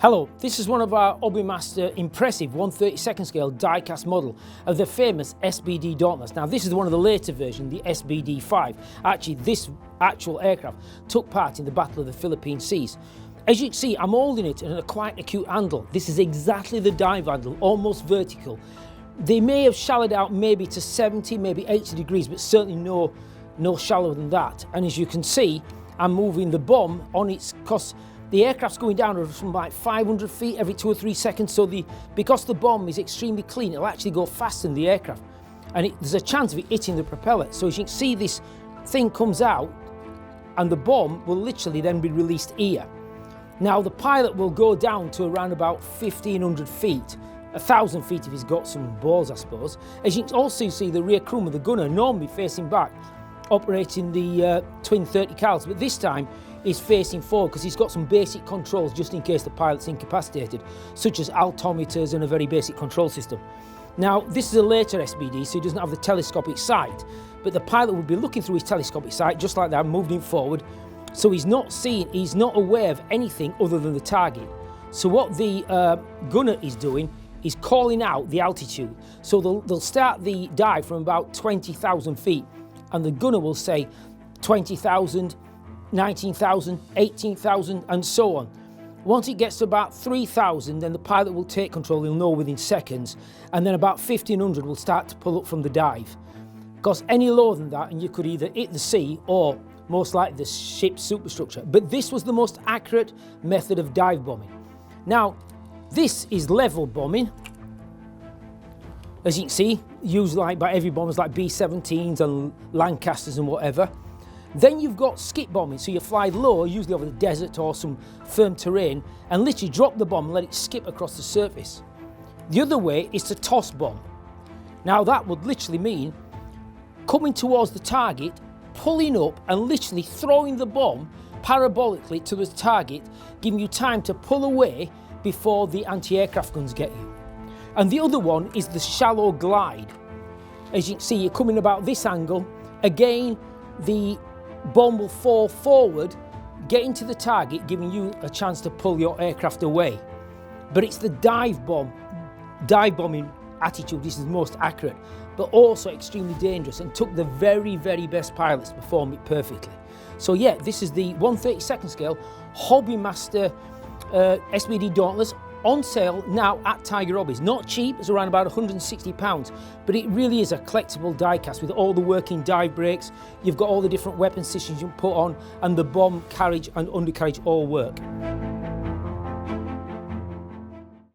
Hello, this is one of our Hobby Master impressive 1/32 scale die-cast model of the famous SBD Dauntless. Now this is one of the later versions, the SBD 5. Actually, this actual aircraft took part in the Battle of the Philippine Seas. As you can see, I'm holding it in a quite acute angle. This is exactly the dive angle, almost vertical. They may have shallowed out maybe to 70, maybe 80 degrees, but certainly no shallower than that. And as you can see, I'm moving the bomb on its, because the aircraft's going down from like 500 feet every 2 or 3 seconds. So because the bomb is extremely clean, it'll actually go faster than the aircraft. And there's a chance of it hitting the propeller. So as you can see, this thing comes out and the bomb will literally then be released here. Now the pilot will go down to around about 1,500 feet, 1,000 feet if he's got some balls, I suppose. As you can also see, the rear crewman, the gunner, normally facing back, operating the twin 30 cals, but this time he's facing forward because he's got some basic controls just in case the pilot's incapacitated, such as altimeters and a very basic control system. Now this is a later SBD, so he doesn't have the telescopic sight, but the pilot will be looking through his telescopic sight just like that, moving forward, so he's not aware of anything other than the target. So what the gunner is doing is calling out the altitude. So they'll start the dive from about 20,000 feet, and the gunner will say 20,000, 19,000, 18,000, and so on. Once it gets to about 3,000, then the pilot will take control, he'll know within seconds, and then about 1,500 will start to pull up from the dive. Because any lower than that, and you could either hit the sea or most likely the ship's superstructure. But this was the most accurate method of dive bombing. Now, this is level bombing. As you can see, used like by every bombers like B-17s and Lancasters and whatever. Then you've got skip bombing, so you fly low, usually over the desert or some firm terrain, and literally drop the bomb and let it skip across the surface. The other way is to toss bomb. Now that would literally mean coming towards the target, pulling up and literally throwing the bomb parabolically to the target, giving you time to pull away before the anti-aircraft guns get you. And the other one is the shallow glide. As you can see, you're coming about this angle. Again, the bomb will fall forward, getting to the target, giving you a chance to pull your aircraft away. But it's the dive bombing attitude, this is the most accurate, but also extremely dangerous, and took the very, very best pilots to perform it perfectly. So yeah, this is the 1/32 scale Hobby Master SBD Dauntless, on sale now at Tiger Hobbies. Not cheap, it's around about £160, but it really is a collectible die-cast with all the working dive brakes. You've got all the different weapon systems you can put on, and the bomb carriage and undercarriage all work.